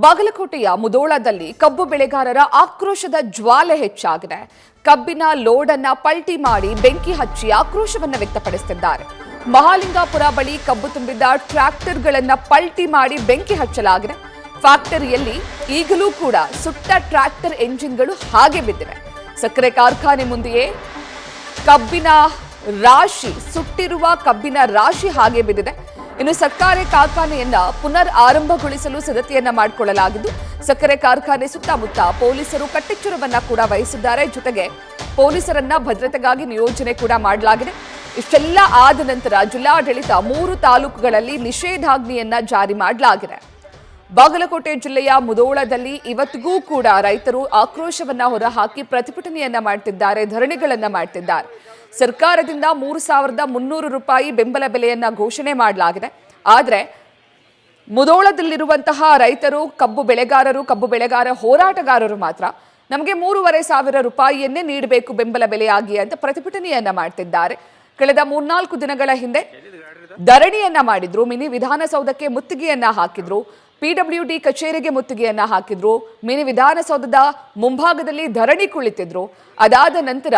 ಬಾಗಲಕೋಟೆಯ ಮುಧೋಳದಲ್ಲಿ ಕಬ್ಬು ಬೆಳೆಗಾರರ ಆಕ್ರೋಶದ ಜ್ವಾಲೆ ಹೆಚ್ಚಾಗಿದೆ. ಕಬ್ಬಿನ ಲೋಡ್ ಅನ್ನ ಪಲ್ಟಿ ಮಾಡಿ ಬೆಂಕಿ ಹಚ್ಚಿ ಆಕ್ರೋಶವನ್ನ ವ್ಯಕ್ತಪಡಿಸುತ್ತಿದ್ದಾರೆ. ಮಹಾಲಿಂಗಾಪುರ ಬಳಿ ಕಬ್ಬು ತುಂಬಿದ್ದ ಟ್ರ್ಯಾಕ್ಟರ್ಗಳನ್ನ ಪಲ್ಟಿ ಮಾಡಿ ಬೆಂಕಿ ಹಚ್ಚಲಾಗಿದೆ. ಫ್ಯಾಕ್ಟರಿಯಲ್ಲಿ ಈಗಲೂ ಕೂಡ ಸುಟ್ಟ ಟ್ರ್ಯಾಕ್ಟರ್ ಎಂಜಿನ್ಗಳು ಹಾಗೆ ಬಿದ್ದಿವೆ. ಸಕ್ಕರೆ ಕಾರ್ಖಾನೆ ಮುಂದೆಯೇ ಕಬ್ಬಿನ ರಾಶಿ ಸುಟ್ಟಿರುವ ಕಬ್ಬಿನ ರಾಶಿ ಹಾಗೆ ಬಿದ್ದಿದೆ. ಇನ್ನು ಸಕ್ಕರೆ ಕಾರ್ಖಾನೆಯನ್ನ ಪುನರ್ ಆರಂಭಗೊಳಿಸಲು ಸಿದ್ಧತೆಯನ್ನ ಮಾಡಿಕೊಳ್ಳಲಾಗಿದ್ದು, ಸಕ್ಕರೆ ಕಾರ್ಖಾನೆ ಸುತ್ತಮುತ್ತ ಪೊಲೀಸರು ಕಟ್ಟೆಚ್ಚರವನ್ನ ಕೂಡ ವಹಿಸಿದ್ದಾರೆ. ಜೊತೆಗೆ ಪೊಲೀಸರನ್ನ ಭದ್ರತೆಗಾಗಿ ನಿಯೋಜನೆ ಕೂಡ ಮಾಡಲಾಗಿದೆ. ಇಷ್ಟೆಲ್ಲ ಆದ ನಂತರ ಜಿಲ್ಲಾಡಳಿತ 3 ತಾಲೂಕುಗಳಲ್ಲಿ ನಿಷೇಧಾಜ್ಞೆಯನ್ನ ಜಾರಿ ಮಾಡಲಾಗಿದೆ. ಬಾಗಲಕೋಟೆ ಜಿಲ್ಲೆಯ ಮುಧೋಳದಲ್ಲಿ ಇವತ್ತಿಗೂ ಕೂಡ ರೈತರು ಆಕ್ರೋಶವನ್ನ ಹೊರಹಾಕಿ ಪ್ರತಿಭಟನೆಯನ್ನ ಮಾಡ್ತಿದ್ದಾರೆ, ಧರಣಿಗಳನ್ನ ಮಾಡ್ತಿದ್ದಾರೆ. ಸರ್ಕಾರದಿಂದ 3,300 ರೂಪಾಯಿ ಬೆಂಬಲ ಬೆಲೆಯನ್ನ ಘೋಷಣೆ ಮಾಡಲಾಗಿದೆ. ಆದರೆ ಮುಧೋಳದಲ್ಲಿರುವಂತಹ ರೈತರು, ಕಬ್ಬು ಬೆಳೆಗಾರ ಹೋರಾಟಗಾರರು ಮಾತ್ರ ನಮಗೆ 3,500 ರೂಪಾಯಿಯನ್ನೇ ನೀಡಬೇಕು ಬೆಂಬಲ ಬೆಲೆಯಾಗಿ ಅಂತ ಪ್ರತಿಭಟನೆಯನ್ನ ಮಾಡ್ತಿದ್ದಾರೆ. ಕಳೆದ 3-4 ದಿನಗಳ ಹಿಂದೆ ಧರಣಿಯನ್ನ ಮಾಡಿದ್ರು. ಮಿನಿ ವಿಧಾನಸೌಧಕ್ಕೆ ಮುತ್ತಿಗೆಯನ್ನ ಹಾಕಿದ್ರು. PWD ಕಚೇರಿಗೆ ಮುತ್ತಿಗೆಯನ್ನ ಹಾಕಿದ್ರು. ಮಿನಿ ವಿಧಾನಸೌಧದ ಮುಂಭಾಗದಲ್ಲಿ ಧರಣಿ ಕುಳಿತಿದ್ರು. ಅದಾದ ನಂತರ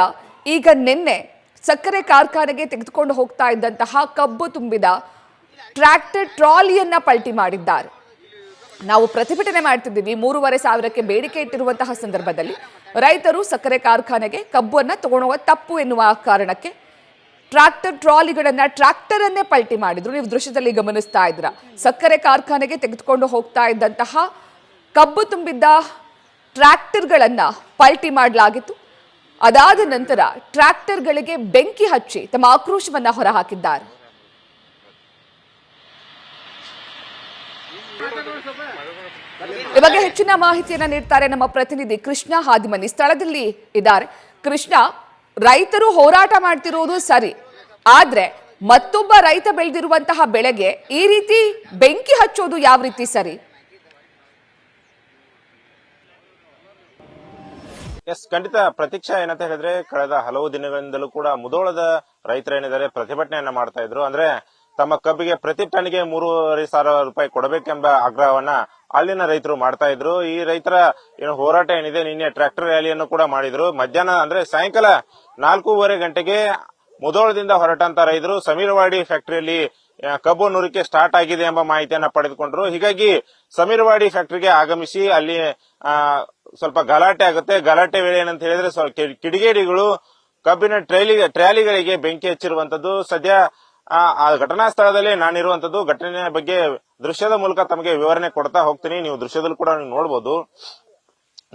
ಈಗ ನಿನ್ನೆ ಸಕ್ಕರೆ ಕಾರ್ಖಾನೆಗೆ ತೆಗೆದುಕೊಂಡು ಹೋಗ್ತಾ ಇದ್ದಂತಹ ಕಬ್ಬು ತುಂಬಿದ ಟ್ರ್ಯಾಕ್ಟರ್ ಟ್ರಾಲಿಯನ್ನ ಪಲ್ಟಿ ಮಾಡಿದ್ದಾರೆ. ನಾವು ಪ್ರತಿಭಟನೆ ಮಾಡ್ತಿದ್ದೀವಿ, 3,500ಕ್ಕೆ ಬೇಡಿಕೆ ಇಟ್ಟಿರುವಂತಹ ಸಂದರ್ಭದಲ್ಲಿ ರೈತರು ಸಕ್ಕರೆ ಕಾರ್ಖಾನೆಗೆ ಕಬ್ಬನ್ನು ತಗೊಳ್ಳುವ ತಪ್ಪು ಎನ್ನುವ ಕಾರಣಕ್ಕೆ ಟ್ರ್ಯಾಕ್ಟರ್ ಟ್ರಾಲಿಗಳನ್ನ ಟ್ರ್ಯಾಕ್ಟರ್ ಅನ್ನೇ ಪಲ್ಟಿ ಮಾಡಿದ್ರು. ನೀವು ದೃಶ್ಯದಲ್ಲಿ ಗಮನಿಸ್ತಾ ಇದ್ದೀರಾ. ಸಕ್ಕರೆ ಕಾರ್ಖಾನೆಗೆ ತೆಗೆದುಕೊಂಡು ಹೋಗ್ತಾ ಇದ್ದಂತಹ ಕಬ್ಬು ತುಂಬಿದ್ದ ಟ್ರ್ಯಾಕ್ಟರ್ಗಳನ್ನ ಪಲ್ಟಿ ಮಾಡಲಾಗಿತ್ತು. ಅದಾದ ನಂತರ ಟ್ರ್ಯಾಕ್ಟರ್ಗಳಿಗೆ ಬೆಂಕಿ ಹಚ್ಚಿ ತಮ್ಮ ಆಕ್ರೋಶವನ್ನ ಹೊರಹಾಕಿದ್ದಾರೆ. ಈ ಬಗ್ಗೆ ಹೆಚ್ಚಿನ ಮಾಹಿತಿಯನ್ನ ನೀಡ್ತಾರೆ ನಮ್ಮ ಪ್ರತಿನಿಧಿ ಕೃಷ್ಣ ಹಾದಿಮನಿ. ಸ್ಥಳದಲ್ಲಿ ಇದ್ದಾರೆ. ಕೃಷ್ಣ, ರೈತರು ಹೋರಾಟ ಮಾಡ್ತಿರೋದು ಸರಿ, ಆದ್ರೆ ಮತ್ತೊಬ್ಬ ರೈತ ಬೆಳೆದಿರುವಂತಹ ಬೆಳೆಗೆ ಈ ರೀತಿ ಬೆಂಕಿ ಹಚ್ಚೋದು ಯಾವ ರೀತಿ ಸರಿ? ಎಸ್, ಖಂಡಿತ ಪ್ರತೀಕ್ಷಾ. ಏನಂತ ಹೇಳಿದ್ರೆ, ಕಳೆದ ಹಲವು ದಿನಗಳಿಂದಲೂ ಕೂಡ ಮುಧೋಳದ ರೈತರೇನಿದ್ದಾರೆ ಪ್ರತಿಭಟನೆಯನ್ನ ಮಾಡ್ತಾ ಇದ್ರು. ಅಂದ್ರೆ ತಮ್ಮ ಕಬ್ಬಿಗೆ ಪ್ರತಿ ಟನ್ಗೆ 3,500 ರೂಪಾಯಿ ಕೊಡಬೇಕೆಂಬ ಆಗ್ರಹವನ್ನ ಅಲ್ಲಿನ ರೈತರು ಮಾಡ್ತಾ ಇದ್ರು. ಈ ರೈತರ ಏನು ಹೋರಾಟ ಏನಿದೆ, ನಿನ್ನೆ ಟ್ರ್ಯಾಕ್ಟರ್ ರ್ಯಾಲಿಯನ್ನು ಕೂಡ ಮಾಡಿದ್ರು. ಮಧ್ಯಾಹ್ನ ಅಂದ್ರೆ ಸಾಯಂಕಾಲ 4:30 ಗಂಟೆಗೆ ಮುಧೋಳದಿಂದ ಹೊರಟಂತ ರೈತರು ಸಮೀರವಾಡಿ ಫ್ಯಾಕ್ಟರಿಯಲ್ಲಿ ಕಬ್ಬು ನುರಿಕೆ ಸ್ಟಾರ್ಟ್ ಆಗಿದೆ ಎಂಬ ಮಾಹಿತಿಯನ್ನ ಪಡೆದುಕೊಂಡ್ರು. ಹೀಗಾಗಿ ಸಮೀರವಾಡಿ ಫ್ಯಾಕ್ಟರಿಗೆ ಆಗಮಿಸಿ ಅಲ್ಲಿ ಸ್ವಲ್ಪ ಗಲಾಟೆ ಆಗುತ್ತೆ. ಗಲಾಟೆ ವೇಳೆ ಏನಂತ ಹೇಳಿದ್ರೆ ಕಿಡಿಗೇಡಿಗಳು ಕಬ್ಬಿನ ಟ್ರ್ಯಾಲಿಗಳಿಗೆ ಬೆಂಕಿ ಹಚ್ಚಿರುವಂತದ್ದು. ಸದ್ಯ ಆ ಘಟನಾ ಸ್ಥಳದಲ್ಲಿ ನಾನಿರುವಂತದ್ದು. ಘಟನೆಯ ಬಗ್ಗೆ ದೃಶ್ಯದ ಮೂಲಕ ತಮಗೆ ವಿವರಣೆ ಕೊಡ್ತಾ ಹೋಗ್ತೀನಿ. ನೀವು ದೃಶ್ಯದಲ್ಲಿ ಕೂಡ ನೀವು ನೋಡಬಹುದು.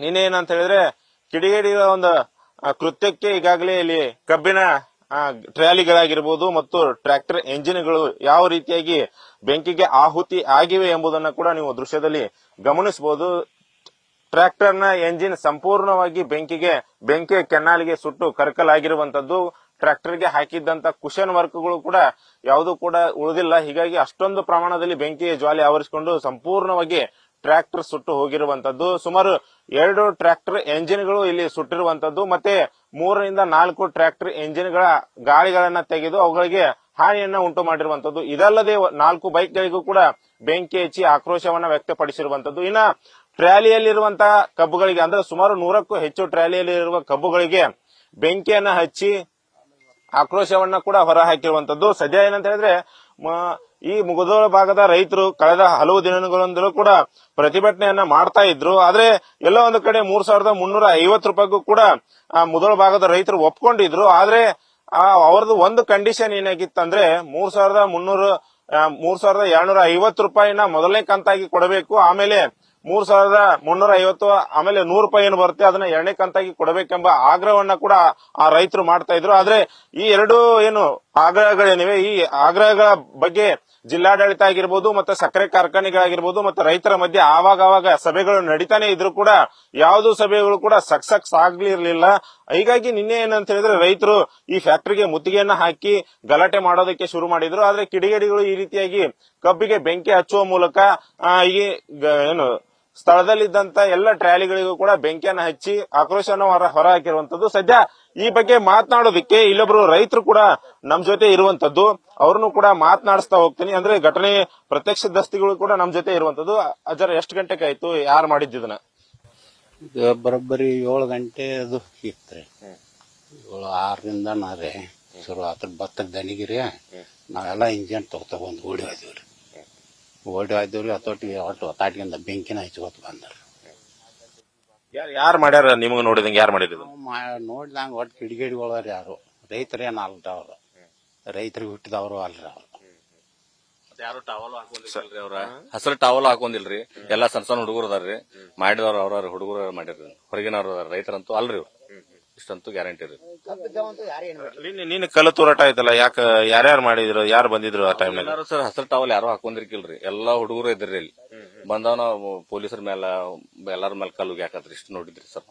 ನಿನ್ನೆ ಏನಂತ ಹೇಳಿದ್ರೆ ಕಿಡಿಗೇಡಿಗಳ ಒಂದು ಕೃತ್ಯಕ್ಕೆ ಈಗಾಗಲೇ ಇಲ್ಲಿ ಕಬ್ಬಿನ ಟ್ರ್ಯಾಲಿಗಳಾಗಿರ್ಬೋದು ಮತ್ತು ಟ್ರ್ಯಾಕ್ಟರ್ ಎಂಜಿನ್ಗಳು ಯಾವ ರೀತಿಯಾಗಿ ಬೆಂಕಿಗೆ ಆಹುತಿ ಆಗಿವೆ ಎಂಬುದನ್ನು ಕೂಡ ನೀವು ದೃಶ್ಯದಲ್ಲಿ ಗಮನಿಸಬಹುದು. ಟ್ರ್ಯಾಕ್ಟರ್ನ ಎಂಜಿನ್ ಸಂಪೂರ್ಣವಾಗಿ ಬೆಂಕಿಯ ಕೆನ್ನಾಲಿಗೆ ಸುಟ್ಟು ಕರಕಲಾಗಿರುವಂತದ್ದು. ಟ್ರ್ಯಾಕ್ಟರ್ಗೆ ಹಾಕಿದ್ದಂತ ಕುಶನ್ ವರ್ಕ್ಗಳು ಕೂಡ ಯಾವುದೂ ಕೂಡ ಉಳಿದಿಲ್ಲ. ಹೀಗಾಗಿ ಅಷ್ಟೊಂದು ಪ್ರಮಾಣದಲ್ಲಿ ಬೆಂಕಿಯ ಜ್ವಾಲೆ ಆವರಿಸಿಕೊಂಡು ಸಂಪೂರ್ಣವಾಗಿ ಟ್ರ್ಯಾಕ್ಟರ್ ಸುಟ್ಟು ಹೋಗಿರುವಂತದ್ದು. ಸುಮಾರು 2 ಟ್ರ್ಯಾಕ್ಟರ್ ಎಂಜಿನ್ಗಳು ಇಲ್ಲಿ ಸುಟ್ಟಿರುವಂತದ್ದು. ಮತ್ತೆ 3-4 ಟ್ರ್ಯಾಕ್ಟರ್ ಎಂಜಿನ್ಗಳ ಗಾಳಿಗಳನ್ನ ತೆಗೆದು ಅವುಗಳಿಗೆ ಹಾನಿಯನ್ನ ಉಂಟು ಮಾಡಿರುವಂತದ್ದು. ಇದಲ್ಲದೆ 4 ಬೈಕ್ಗಳಿಗೂ ಕೂಡ ಬೆಂಕಿ ಹಚ್ಚಿ ಆಕ್ರೋಶವನ್ನ ವ್ಯಕ್ತಪಡಿಸಿರುವಂತದ್ದು. ಇನ್ನ ಟ್ರ್ಯಾಲಿಯಲ್ಲಿರುವಂತಹ ಕಬ್ಬುಗಳಿಗೆ ಅಂದ್ರೆ ಸುಮಾರು 100ಕ್ಕೂ ಹೆಚ್ಚು ಟ್ರ್ಯಾಲಿಯಲ್ಲಿರುವ ಕಬ್ಬುಗಳಿಗೆ ಬೆಂಕಿಯನ್ನ ಹಚ್ಚಿ ಆಕ್ರೋಶವನ್ನ ಕೂಡ ಹೊರ ಹಾಕಿರುವಂತದ್ದು. ಸದ್ಯ ಏನಂತ ಹೇಳಿದ್ರೆ ಈ ಮುಧೋಳ ಭಾಗದ ರೈತರು ಕಳೆದ ಹಲವು ದಿನಗಳಿಂದಲೂ ಕೂಡ ಪ್ರತಿಭಟನೆಯನ್ನ ಮಾಡ್ತಾ ಇದ್ರು. ಆದ್ರೆ ಎಲ್ಲೋ ಒಂದು ಕಡೆ 3,350 ರೂಪಾಯಿಗೂ ಕೂಡ ಮುಧೋಳ ಭಾಗದ ರೈತರು ಒಪ್ಕೊಂಡಿದ್ರು. ಆದ್ರೆ ಅವರದ್ದು ಒಂದು ಕಂಡೀಷನ್ ಏನಾಗಿತ್ತಂದ್ರೆ 3,250 ರೂಪಾಯಿನ ಮೊದಲನೇ ಕಂತಾಗಿ ಕೊಡಬೇಕು, ಆಮೇಲೆ 3,350 ಆಮೇಲೆ 100 ರೂಪಾಯಿ ಏನು ಬರುತ್ತೆ ಅದನ್ನ 2ನೇ ಕಂತಾಗಿ ಕೊಡಬೇಕೆಂಬ ಆಗ್ರಹವನ್ನ ಕೂಡ ಆ ರೈತರು ಮಾಡ್ತಾ ಇದ್ರು. ಆದ್ರೆ ಈ ಎರಡು ಏನು ಆಗ್ರಹಗಳೇನಿವೆ, ಈ ಆಗ್ರಹಗಳ ಬಗ್ಗೆ ಜಿಲ್ಲಾಡಳಿತ ಆಗಿರ್ಬೋದು ಮತ್ತೆ ಸಕ್ಕರೆ ಕಾರ್ಖಾನೆಗಳಾಗಿರ್ಬೋದು ಮತ್ತೆ ರೈತರ ಮಧ್ಯೆ ಆವಾಗ ಸಭೆಗಳು ನಡೀತಾನೆ ಇದ್ರು ಕೂಡ ಯಾವ್ದು ಸಭೆಗಳು ಕೂಡ ಸಕ್ಸಸ್ ಆಗ್ಲಿರ್ಲಿಲ್ಲ. ಹೀಗಾಗಿ ನಿನ್ನೆ ಏನಂತ ಹೇಳಿದ್ರೆ ರೈತರು ಈ ಫ್ಯಾಕ್ಟರಿಗೆ ಮುತ್ತಿಗೆಯನ್ನ ಹಾಕಿ ಗಲಾಟೆ ಮಾಡೋದಕ್ಕೆ ಶುರು ಮಾಡಿದ್ರು. ಆದ್ರೆ ಕಿಡಿಗೇಡಿಗಳು ಈ ರೀತಿಯಾಗಿ ಕಬ್ಬಿಗೆ ಬೆಂಕಿ ಹಚ್ಚುವ ಮೂಲಕ ಸ್ಥಳದಲ್ಲಿದ್ದಂತ ಎಲ್ಲ ಟ್ರಾಲಿಗಳಿಗೂ ಕೂಡ ಬೆಂಕಿಯನ್ನ ಹಚ್ಚಿ ಆಕ್ರೋಶವನ್ನು ಹೊರ ಹಾಕಿರುವಂತದ್ದು. ಸದ್ಯ ಈ ಬಗ್ಗೆ ಮಾತನಾಡೋದಕ್ಕೆ ಇಲ್ಲೊಬ್ರು ರೈತರು ಕೂಡ ನಮ್ ಜೊತೆ ಇರುವಂತದ್ದು. ಅವ್ರನ್ನು ಕೂಡ ಮಾತನಾಡಿಸ್ತಾ ಹೋಗ್ತೀನಿ. ಅಂದ್ರೆ ಘಟನೆ ಪ್ರತ್ಯಕ್ಷದಸ್ತಿಗಳು ಕೂಡ ನಮ್ ಜೊತೆ ಇರುವಂತದ್ದು. ಅಜರ ಎಷ್ಟು ಗಂಟೆಗೆ ಆಯ್ತು, ಯಾರು ಮಾಡಿದ್ದನ್ನ? ಇದು ಬರೋಬ್ಬರಿ 7 ಗಂಟೆ ಅದು ಇತ್ರಿ. 7-6ರಿಂದ ನಾರೇ ಶುರು ಆತ್ರ ಭತ್ತದ ದನಿಗಿರಿ ನಾವೆಲ್ಲ ಇಂಜಿನ್ ತಗೊಂಡು ಓಡಿ ಹೋಯ್ದವ್ರಿ ಹತ್ತೊಟ್ಟಿಗೆ ಒಟ್ಟು ಒತ್ತಾಟಿಗಿಂದ ಬೆಂಕಿನ ಹಚ್ಕೋತ ಬಂದಾರ. ಯಾರು ಮಾಡ್ಯಾರ? ನಿಮಗ್ ನೋಡಿದಂಗೆ ಯಾರು ಮಾಡಿದ್ರು? ನೋಡಿದಂಗ ಒಟ್ಟು ಕಿಡಿಗೇಡಿಗಳು ಯಾರು ರೈತರೇನ್ ಅಲ್ದವ್ರು, ರೈತರಿಗೆ ಹುಟ್ಟಿದವರು ಅಲ್ರಿ ಅವ್ರು. ಯಾರು ಟವಲ್ ಹಾಕೊಂಡಿಲ್ರಿ, ಅವ್ರ ಹಸಿರು ಟವಲ್ ಹಾಕೊಂಡಿಲ್ರಿ. ಎಲ್ಲಾ ಸಣ್ಣ ಸಣ್ಣ ಹುಡುಗರು ಅದಾರ್ರಿ, ಮಾಡಿದವ್ರ ಅವ್ರ ಹುಡುಗರು ಮಾಡಿರ್ರಿ, ಹೊರಗಿನವ್ರ ರೈತರಂತೂ ಅಲ್ರಿ. ಇಷ್ಟಂತೂ ಗ್ಯಾರಂಟಿ ರೀ. ನೀನು ಕಲ್ಲು ತೂರಾಟ ಆಯ್ತಲ್ಲ, ಯಾಕ ಯಾರ್ಯಾರು ಮಾಡಿದ್ರು, ಯಾರು ಬಂದಿದ್ರು ಆ ಟೈಮ್ ಎಲ್ಲಾರು ಸರ್ ಹಸಿರು ಟವಲ್ ಯಾರು ಹಾಕೊಂಡಿರ್ಕಿಲ್ರಿ, ಎಲ್ಲಾ ಹುಡುಗರು ಇದ್ರಿ. ಇಲ್ಲಿ ಬಂದವನ ಪೊಲೀಸರ ಮೇಲೆ ಎಲ್ಲಾರ ಮೇಲೆ ಕಲ್ಲುಗೆ ಹಾಕತ್ರಿ. ಇಷ್ಟು ನೋಡಿದ್ರಿ ಸರ್.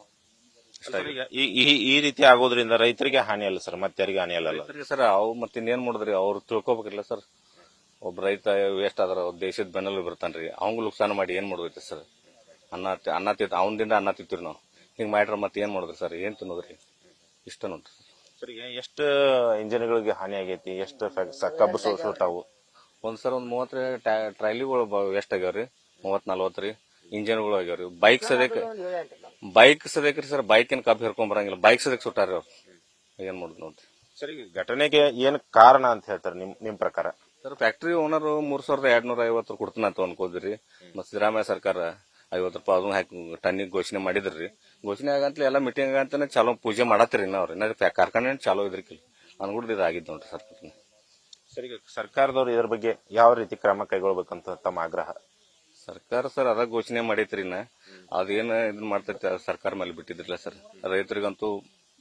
ಈ ರೀತಿ ಆಗೋದ್ರಿಂದ ರೈತರಿಗೆ ಹಾನಿ ಅಲ್ಲ ಸರ್, ಮತ್ತೆ ಯಾರಿಗೆ ಹಾನಿ ಅಲ್ಲ ಸರ್. ಅವು ಮತ್ತೆ ಇನ್ನೇನ್ ಮಾಡಿದ್ರಿ, ಅವ್ರು ತಿಳ್ಕೊಬೇಕಿಲ್ಲ ಸರ್. ಒಬ್ಬ ರೈತ ವೇಸ್ಟ್ ಆದ್ರ ದೇಶದ ಬೆನ್ನಲ್ಲಿ ಬರ್ತಾನ್ರಿ, ಅವಂಗ ನುಕ್ಸಾನ ಮಾಡಿ ಏನ್ ಮಾಡೋದೈತಿ ಸರ್? ಅನ್ನ ಅವನದಿಂದ ಅನ್ನ ತಿಂತೀವಿ ನಾವು. ಹಿಂಗ್ ಮಾಡ್ರ ಮತ್ತೆ ಏನ್ ಮಾಡೋದ್ರಿ ಸರ್? ಏನ್ ತಿನ್ನೋದ್ರಿ? ಇಷ್ಟ ನೋಡ್ರಿ ಸರ್. ಈಗ ಎಷ್ಟು ಇಂಜಿನ್ಗಳಿಗೆ ಹಾನಿ ಆಗೈತಿ, ಎಷ್ಟು ಕಬ್ಬು ಸುಟ್ಟಾವು? ಒಂದ್ಸರ್ 30 ಟ್ರೈಲಿಗಳು ವೇಸ್ಟ್ ಆಗ್ಯಾವ್ರಿ, 30-40 ರೀ. ಇಂಜಿನ್ಗಳು ಆಗ್ಯಾವ್ರಿ. ಬೈಕ್ ಸದ್ಯಕ್ರಿ ಸರ್, ಬೈಕಿನ ಕಬ್ಬು ಹಿರ್ಕೊಂಡ್ ಬರಂಗಿಲ್ಲ, ಬೈಕ್ ಸದ್ಯಕ್ ಸುಟ್ಟಾರಿ ಅವ್ರು. ಏನ್ ಮಾಡುದು ನೋಡ್ರಿ ಸರ್. ಈಗ ಘಟನೆಗೆ ಏನ್ ಕಾರಣ ಅಂತ ಹೇಳ್ತಾರೆ ನಿಮ್ ಪ್ರಕಾರ? Sir, factory owner 3250 ಕೊಡ್ತಾನಂತ ಅನ್ಕೋದ್ರಿ. ಮತ್ ಸಿದ್ದರಾಮಯ್ಯ ಸರ್ಕಾರ 50 ರೂಪಾಯಿ ಅದನ್ನ ಹಾಕಿ ಟನ್ನಿಗೆ ಘೋಷಣೆ ಮಾಡಿದ್ರಿ. ಘೋಷಣೆ ಆಗಂತಲೇ ಎಲ್ಲ ಮೀಟಿಂಗ್ ಆಗಂತಾನೆ ಚಾಲೋ ಪೂಜೆ ಮಾಡತ್ತೀರಿ ಅವ್ರ ಕಾರ್ಖಾನೆ ಚಾಲೋ ಇದ್ರಿಕಿಲ್ಲ ಅನ್ಗುಡ್ ಇದಾಗಿದ್ ನೋಡ್ರಿ ಸರ್. ಸರ್, ಈಗ ಸರ್ಕಾರದವ್ರು ಇದ್ರ ಬಗ್ಗೆ ಯಾವ ರೀತಿ ಕ್ರಮ ಕೈಗೊಳ್ಬೇಕಂತ ತಮ್ಮ ಆಗ್ರಹ? ಸರ್ಕಾರ ಸರ್ ಅದ ಘೋಷಣೆ ಮಾಡೈತ್ರಿ. ಅದೇನ್ ಇದನ್ ಮಾಡ್ತೈತಿ ಸರ್ಕಾರ ಮೇಲೆ ಬಿಟ್ಟಿದ್ರಲ್ಲ ಸರ್. ರೈತರಿಗಂತೂ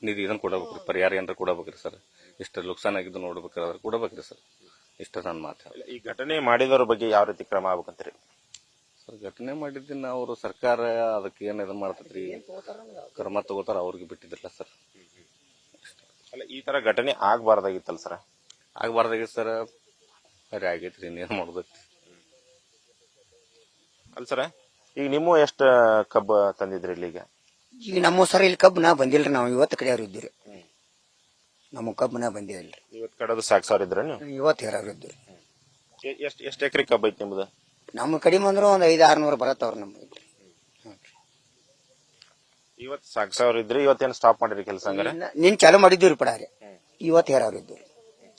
ನಿಧಿ ಇದನ್ ಕೊಡಬೇಕ್ರಿ, ಪರಿಹಾರ ಏನಾರ ಕೊಡಬೇಕ್ರಿ ಸರ್. ಇಷ್ಟ ನುಕ್ಸಾನ್ ಆಗಿದ್ದು ನೋಡ್ಬೇಕ್ರಿ, ಅದ್ರ ಕೊಡಬೇಕ್ರಿ ಸರ್. ಇಷ್ಟ ನನ್ನ ಮಾತು. ಈ ಘಟನೆ ಮಾಡಿದವ್ರ ಬಗ್ಗೆ ಯಾವ ರೀತಿ ಕ್ರಮ ಆಗ್ಬೇಕಂತೀರಿ? ಸರ್, ಘಟನೆ ಮಾಡಿದ್ದನ್ನ ಅವರು ಸರ್ಕಾರ ಅದಕ್ಕೆ ಏನ್ ಇದನ್ ಮಾಡ್ತೈತ್ರಿ, ಕ್ರಮ ತಗೋತಾರ, ಅವ್ರಿಗೆ ಬಿಟ್ಟಿದ್ರಲ್ಲ ಸರ್. ಅಲ್ಲ, ಈ ತರ ಘಟನೆ ಆಗ್ಬಾರ್ದಾಗಿತ್ತಲ್ಲ ಸರ್? ಆಗ್ಬಾರ್ದಾಗಿತ್ತು ಸರ್, ಸರಿ ಆಗೈತ್ರಿ, ಇನ್ನೇನ್ ಮಾಡೋದೈತಿ. ಅಲ್ಲ ಸರ್, ಈಗ ನಿಮ್ಮ ಎಷ್ಟು ಕಬ್ಬು ತಂದಿದ್ರಿ ಇಲ್ಲಿಗೆ? ಈಗ ನಮ್ಮ ಸರ್ ಇಲ್ಲಿ ಕಬ್ಬು ನಾ ಬಂದಿಲ್ರಿ, ನಾವು ಇವತ್ತು ಕಡೆಯವ್ರು ಇದ್ದೀರಿ. ನಮ್ಮ ಕಬ್ಬು ನಾ ಬಂದಿಲ್ರಿ, ಇವತ್ತು ಕಡದು ಸಾಕ್ಸಾವ್ರ ಇದ್ರ ನೀವು? ಇವತ್ತು ಹೇರವ್ರು ಇದ್ದೀರಿ. ಎಷ್ಟು ಎಕರೆ ಕಬ್ಬು ಐತಿ ನಿಮ್ದು? ನಮ್ಮ ಕಡಿಮೆ ಅಂದ್ರೆ ಒಂದು 500-600 ಬರತ್ತವ್ರ ನಮ್ಮ. ಇವತ್ತು ಸಾಕ್ಸಾವ್ರ ಇದ್ರಿ, ಇವತ್ತೇನು ಸ್ಟಾಪ್ ಮಾಡಿರಿ ಕೆಲಸ? ಹಂಗಾರೆ ನಿನ್ ಚಾಲು ಮಾಡಿದ್ದೀವ್ರಿ ಪಡಾರಿ, ಇವತ್ತು ಹೇರವ್ರು ಇದ್ದೀರಿ.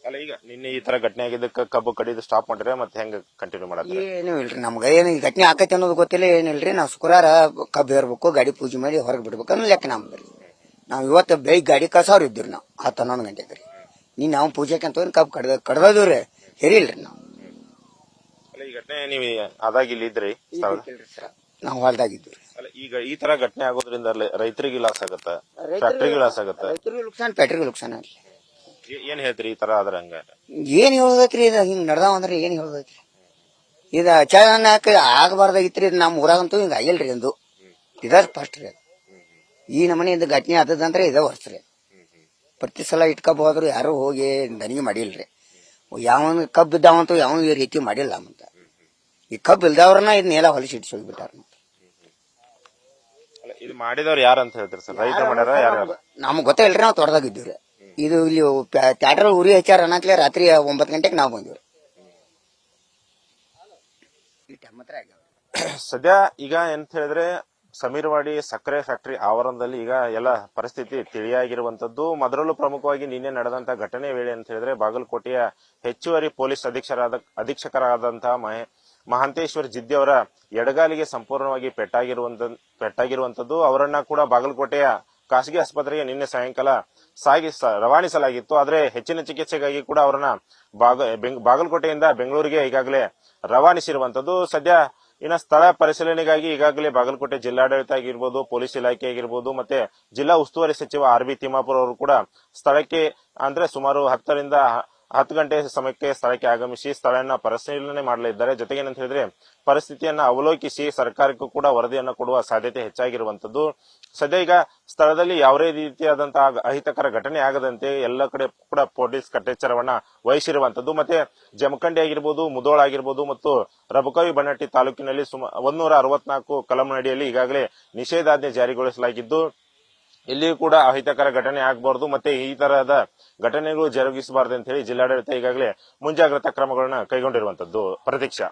ಅಲ್ಲ, ಈಗ ನಿನ್ನೆ ಈ ತರ ಘಟನೆ ಆಗಿದ್ದಕ್ಕೆ ಕಬ್ಬು ಕಡಿದು ಸ್ಟಾಪ್ ಮಾಡಿದ್ರೆ ಮತ್ತೆ ಹೆಂಗ ಕಂಟಿನ್ಯೂ ಮಾಡೋದು? ಏನೂ ಇಲ್ರಿ, ನಮ್ಗೆ ಏನು ಈ ಘಟನೆ ಆಕೈತಿ ಅನ್ನೋದು ಗೊತ್ತಿಲ್ಲ, ಏನಿಲ್ರಿ. ನಾವು ಶುಕ್ರವಾರ ಕಬ್ಬು ಹೇರ್ಬೇಕು, ಗಾಡಿ ಪೂಜೆ ಮಾಡಿ ಹೊರಗೆ ಬಿಡ್ಬೇಕು ಅನ್ನೋ ಲೆಕ್ಕ ನಮ್ದು. ನಾವು ಇವತ್ತು ಬೆಳಿಗ್ಗೆ ಗಾಡಿ ಕಳ್ಸವ್ರು ಇದ್ದೀರಿ, ನಾವು 10-11 ಗಂಟೆಗೆ ರೀ. ನೀನ್ ನಾವು ಪೂಜೆಗೆ ಅಂತ ಕಬ್ಬು ಕಡ್ದವ್ರಿ, ಹೇರಿಲ್ರಿ ನಾವು. ಈ ಘಟನೆ ನೀವು ಆದಾಗ ಇಲ್ಲಿ ಇದ್ರಿ, ನಾವು ಹೊಲ್ದಾಗಿದ್ದೀವಿ. ಅಲ್ಲ, ಈಗ ಈ ತರ ಘಟನೆ ಆಗೋದ್ರಿಂದ ರೈತರಿಗೆ ಲಾಸ್ ಆಗತ್ತ, ಫ್ಯಾಕ್ಟ್ರಿಗೆ ಲಾಸ್ ಆಗತ್ತ? ರೈತರಿಗೆ ನುಕ್ಸಾನ್, ಫ್ಯಾಕ್ಟ್ರಿಗೆ ನುಕ್ಸಾನ. ಏನ್ ಹೇಳ್ತೀರಿ ಈ ತರ ಆದ್ರ? ಹಂಗ ಏನ್ ಹೇಳೋದೈತ್ರಿ, ಇದು ಹಿಂಗ್ ನಡ್ದಾವ ಅಂದ್ರೆ ಏನ್ ಹೇಳೋದೈತ್ರಿ? ಇದ ಅಚಾನಕ್ ಆಗಬಾರ್ದಾಗಿತ್ರಿ. ನಮ್ಮ ಊರಾಗಂತೂ ಹಿಂಗ ಆಗಿಲ್ರಿ ಎಂದು. ಇದ ಫಸ್ಟ್ ರೀ. ಈ ನಮನೆ ಇದು ಘಟನೆ ಆದದಂದ್ರೆ ಇದ ವರ್ಷ ರೀ. ಪ್ರತಿ ಸಲ ಇಟ್ಕಬ್ಬ ಹೋದ್ರು ಯಾರು ಹೋಗಿ ದನಿಗೆ ಮಾಡಿಲ್ರಿ. ಯಾವನ್ ಕಬ್ಬು ಇದ್ದಾವಂತೂ ಯಾವ ಈ ರೀತಿ ಮಾಡಿಲ್ಲ. ಅಂತ ಈ ಕಬ್ಬು ಇಲ್ದವ್ರನ್ನ ಇದನ್ನೆಲ್ಲ ಹೊಲಿಸಿ ಇಟ್ಸಿ ಹೋಗ್ಬಿಟ್ಟಾರ. ಇದು ಮಾಡಿದವ್ರು ಯಾರು ಅಂತ ಹೇಳ್ತೀರಿ ಸರ್? ರೈತ ಮಾಡ್ಯಾರ ಯಾರು? ನಮ್ಗೆ ಗೊತ್ತಿಲ್ರಿ, ನಾವು ತೋಟದಾಗಿದ್ದೀವ್ರಿ. ಇದು ಇಲ್ಲಿ ಥಿಯೇಟರ್ ಉರಿ ಹಚ್ಚಾರ ಅನ್ನತ್ಲೆ ರಾತ್ರಿ 9 ಗಂಟೆಗೆ ನಾವು ಬಂದಿವ್ರಿ. ಸದ್ಯ ಈಗ ಎಂತ ಹೇಳಿದ್ರೆ ಸಮೀರ್ವಾಡಿ ಸಕ್ಕರೆ ಫ್ಯಾಕ್ಟರಿ ಆವರಣದಲ್ಲಿ ಈಗ ಎಲ್ಲ ಪರಿಸ್ಥಿತಿ ತಿಳಿಯಾಗಿರುವಂತದ್ದು. ಮೊದಲು ಪ್ರಮುಖವಾಗಿ ನಿನ್ನೆ ನಡೆದಂತಹ ಘಟನೆ ವೇಳೆ ಅಂತ ಹೇಳಿದ್ರೆ ಬಾಗಲಕೋಟೆಯ ಹೆಚ್ಚುವರಿ ಪೊಲೀಸ್ ಅಧೀಕ್ಷಕರಾದಂತಹ ಮಹಾಂತೇಶ್ವರ್ ಜಿದ್ದಿ ಅವರ ಎಡಗಾಲಿಗೆ ಸಂಪೂರ್ಣವಾಗಿ ಪೆಟ್ಟಾಗಿರುವಂತದ್ದು. ಅವರನ್ನ ಕೂಡ ಬಾಗಲಕೋಟೆಯ ಖಾಸಗಿ ಆಸ್ಪತ್ರೆಗೆ ನಿನ್ನೆ ಸಾಯಂಕಾಲ ರವಾನಿಸಲಾಗಿತ್ತು. ಆದ್ರೆ ಹೆಚ್ಚಿನ ಚಿಕಿತ್ಸೆಗಾಗಿ ಕೂಡ ಅವರನ್ನ ಬಾಗಲಕೋಟೆಯಿಂದ ಬೆಂಗಳೂರಿಗೆ ಈಗಾಗಲೇ ರವಾನಿಸಿರುವಂತದ್ದು. ಸದ್ಯ ಇನ್ನು ಸ್ಥಳ ಪರಿಶೀಲನೆಗಾಗಿ ಈಗಾಗಲೇ ಬಾಗಲಕೋಟೆ ಜಿಲ್ಲಾಡಳಿತ ಆಗಿರ್ಬೋದು, ಪೊಲೀಸ್ ಇಲಾಖೆ ಆಗಿರ್ಬೋದು, ಮತ್ತೆ ಜಿಲ್ಲಾ ಉಸ್ತುವಾರಿ ಸಚಿವ RB ತಿಮ್ಮಾಪುರ್ ಅವರು ಕೂಡ ಸ್ಥಳಕ್ಕೆ ಅಂದ್ರೆ ಸುಮಾರು 10ರಿಂದ 10 ಗಂಟೆ ಸಮಯಕ್ಕೆ ಸ್ಥಳಕ್ಕೆ ಆಗಮಿಸಿ ಸ್ಥಳವನ್ನು ಪರಿಶೀಲನೆ ಮಾಡಲಿದ್ದಾರೆ. ಜೊತೆಗೆ ಏನಂತ ಹೇಳಿದ್ರೆ ಪರಿಸ್ಥಿತಿಯನ್ನ ಅವಲೋಕಿಸಿ ಸರ್ಕಾರಕ್ಕೂ ಕೂಡ ವರದಿಯನ್ನು ಕೊಡುವ ಸಾಧ್ಯತೆ ಹೆಚ್ಚಾಗಿರುವಂತದ್ದು. ಸದ್ಯ ಈಗ ಸ್ಥಳದಲ್ಲಿ ಯಾವುದೇ ರೀತಿಯಾದಂತಹ ಅಹಿತಕರ ಘಟನೆ ಆಗದಂತೆ ಎಲ್ಲ ಕಡೆ ಕೂಡ ಪೊಲೀಸ್ ಕಟ್ಟೆಚ್ಚರವನ್ನ ವಹಿಸಿರುವಂತದ್ದು. ಮತ್ತೆ ಜಮಖಂಡಿ ಆಗಿರ್ಬೋದು, ಮುಧೋಳ ಆಗಿರ್ಬೋದು ಮತ್ತು ರಬಕವಿ ಬನ್ನಟ್ಟಿ ತಾಲೂಕಿನಲ್ಲಿ 164 ಕಲಂನಡಿಯಲ್ಲಿ ಈಗಾಗಲೇ ನಿಷೇಧಾಜ್ಞೆ ಜಾರಿಗೊಳಿಸಲಾಗಿದ್ದು, ಇಲ್ಲಿಯೂ ಕೂಡ ಅಹಿತಕರ ಘಟನೆ ಆಗಬಾರದು ಮತ್ತೆ ಈ ತರಹದ ಘಟನೆಗಳು ಜರುಗಿಸಬಾರದು ಅಂತ ಹೇಳಿ ಜಿಲ್ಲಾಡಳಿತ ಈಗಾಗಲೇ ಮುಂಜಾಗ್ರತಾ ಕ್ರಮಗಳನ್ನ ಕೈಗೊಂಡಿರುವಂತದ್ದು. ಪ್ರತೀಕ್ಷಾ.